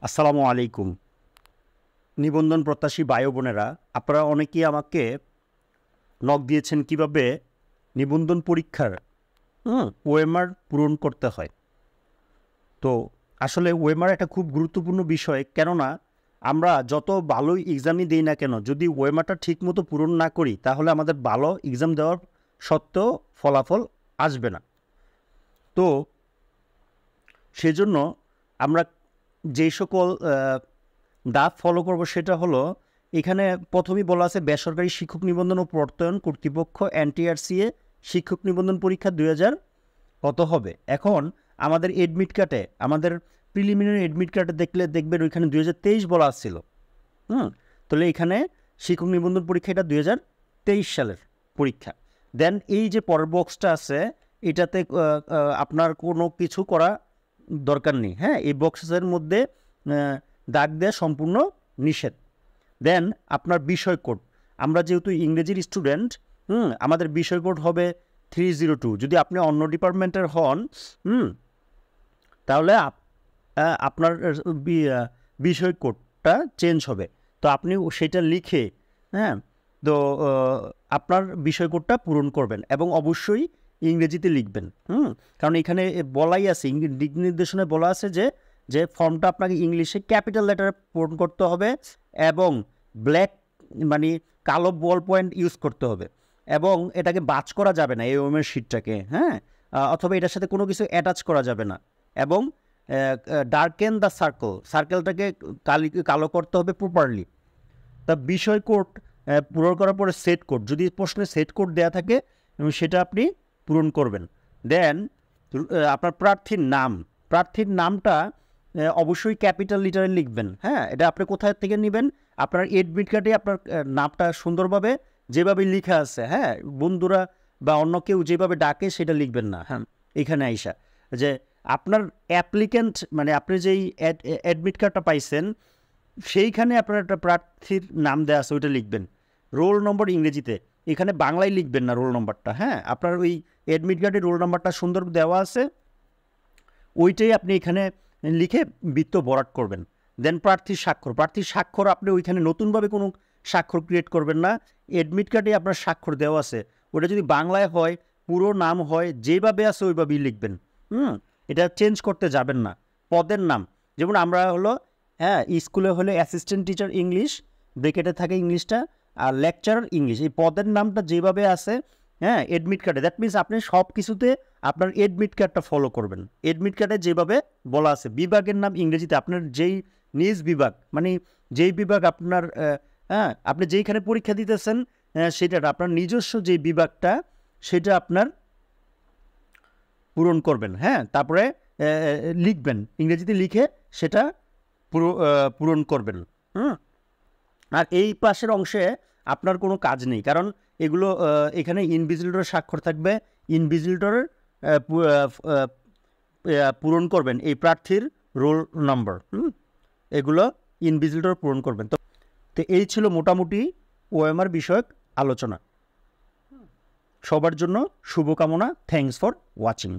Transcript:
আসসালামু আলাইকুম। নিবন্ধন প্রত্যাশী ভাই বোনেরা, আপনারা অনেকেই আমাকে নক দিয়েছেন কিভাবে নিবন্ধন পরীক্ষার ওএমআর পূরণ করতে হয়। তো আসলে ওএমআর একটা খুব গুরুত্বপূর্ণ বিষয়, কেননা আমরা যত ভালোই এক্সামই দিই না কেন, যদি ওএমআরটা ঠিকমতো পূরণ না করি তাহলে আমাদের ভালো এক্সাম দেওয়ার সত্ত্বেও ফলাফল আসবে না। তো সেজন্য আমরা যেই সকল ধাপ ফলো করব সেটা হলো, এখানে প্রথমেই বলা আছে বেসরকারি শিক্ষক নিবন্ধন ও প্রত্যয়ন কর্তৃপক্ষ এনটিআরসিএ শিক্ষক নিবন্ধন পরীক্ষা 2000 কত হবে। এখন আমাদের এডমিট কার্ডে, আমাদের প্রিলিমিনারি এডমিট কার্ডে দেখবেন ওইখানে 2023 বলা আসছিল। তাহলে এখানে শিক্ষক নিবন্ধন পরীক্ষা এটা 2023 সালের পরীক্ষা। দেন এই যে পরের বক্সটা আছে এটাতে আপনার কোনো কিছু করা দরকার নেই। হ্যাঁ, এই বক্সের মধ্যে দাগ দেওয়া সম্পূর্ণ নিষেধ। দেন আপনার বিষয় কোড, আমরা যেহেতু ইংরেজির স্টুডেন্ট, আমাদের বিষয় কোড হবে 302। যদি আপনি অন্য ডিপার্টমেন্টের হন তাহলে আপনার বিষয় কোডটা চেঞ্জ হবে। তো আপনি সেটা লিখে তো আপনার বিষয় কোডটা পূরণ করবেন এবং অবশ্যই ইংরেজিতে লিখবেন। কারণ এখানে বলাই আছে, দিক নির্দেশনায় বলা আছে যে ফর্মটা আপনাকে ইংলিশে ক্যাপিটাল লেটারে পূরণ করতে হবে এবং ব্ল্যাক মানে কালো বল পয়েন্ট ইউজ করতে হবে এবং এটাকে বাজ করা যাবে না, এই ওএমআর শিটটাকে। অথবা এটার সাথে কোনো কিছু অ্যাটাচ করা যাবে না এবং ডার্কেন দ্য সার্কেলটাকে কালো করতে হবে প্রপারলি। তা বিষয় কোড পূরণ করার পরে সেট কোড, যদি প্রশ্নে সেট কোড দেওয়া থাকে সেটা আপনি পূরণ করবেন। দেন আপনার প্রার্থীর নামটা অবশ্যই ক্যাপিটাল লিটারে লিখবেন। এটা আপনি কোথায় থেকে নেবেন, আপনার এডমিট কার্ডে আপনার নামটা সুন্দরভাবে যেভাবে লেখা আছে, বন্ধুরা বা অন্য কেউ যেভাবে ডাকে সেটা লিখবেন না। এখানে আইসা যে আপনার অ্যাপ্লিক্যান্ট মানে আপনি যেই অ্যাডমিট কার্ডটা পাইছেন সেইখানে আপনার একটা প্রার্থীর নাম দেওয়া আছে, ওইটা লিখবেন। রোল নম্বর ইংরেজিতে, এখানে বাংলায় লিখবেন না রোল নম্বরটা। আপনার ওই অ্যাডমিট কার্ডে রোল নম্বরটা সুন্দর দেওয়া আছে, ওইটাই আপনি এখানে লিখে বৃত্ত ভরাট করবেন। দেন প্রার্থীর স্বাক্ষর আপনি ওইখানে নতুনভাবে কোনো স্বাক্ষর ক্রিয়েট করবেন না। অ্যাডমিট কার্ডে আপনার স্বাক্ষর দেওয়া আছে, ওটা যদি বাংলায় হয়, পুরো নাম হয়, যেভাবে আছে ওইভাবেই লিখবেন। এটা চেঞ্জ করতে যাবেন না। পদের নাম, যেমন আমরা হলো স্কুলে হলে অ্যাসিস্ট্যান্ট টিচার ইংলিশ, ব্রেকেটে থাকে ইংলিশটা, আর লেকচারার ইংলিশ, এই পদের নামটা যেভাবে আছে এডমিট কার্ডে, দ্যাট মিনস আপনি সব কিছুতে আপনার এডমিট কার্ডটা ফলো করবেন। এডমিট কার্ডে যেভাবে বলা আছে, বিভাগের নাম ইংরেজিতে, আপনার যেই নিজ বিভাগ মানে যেই বিভাগ আপনার আপনি যেইখানে পরীক্ষা দিতেছেন সেটা আপনার নিজস্ব যে বিভাগটা সেটা আপনার পূরণ করবেন। তারপরে লিখবেন, ইংরেজিতে লিখে সেটা পূরণ করবেন। আর এই পাশের অংশে আপনার কোনো কাজ নেই, কারণ এগুলো এখানে ইনভিজিলেটরের স্বাক্ষর থাকবে। ইনভিজিলেটরের পূরণ করবেন এই প্রার্থীর রোল নম্বর, এগুলো ইনভিজিলেটর পূরণ করবেন। তো এই ছিল মোটামুটি ওএমআর বিষয়ক আলোচনা। সবার জন্য শুভকামনা। Thanks for watching.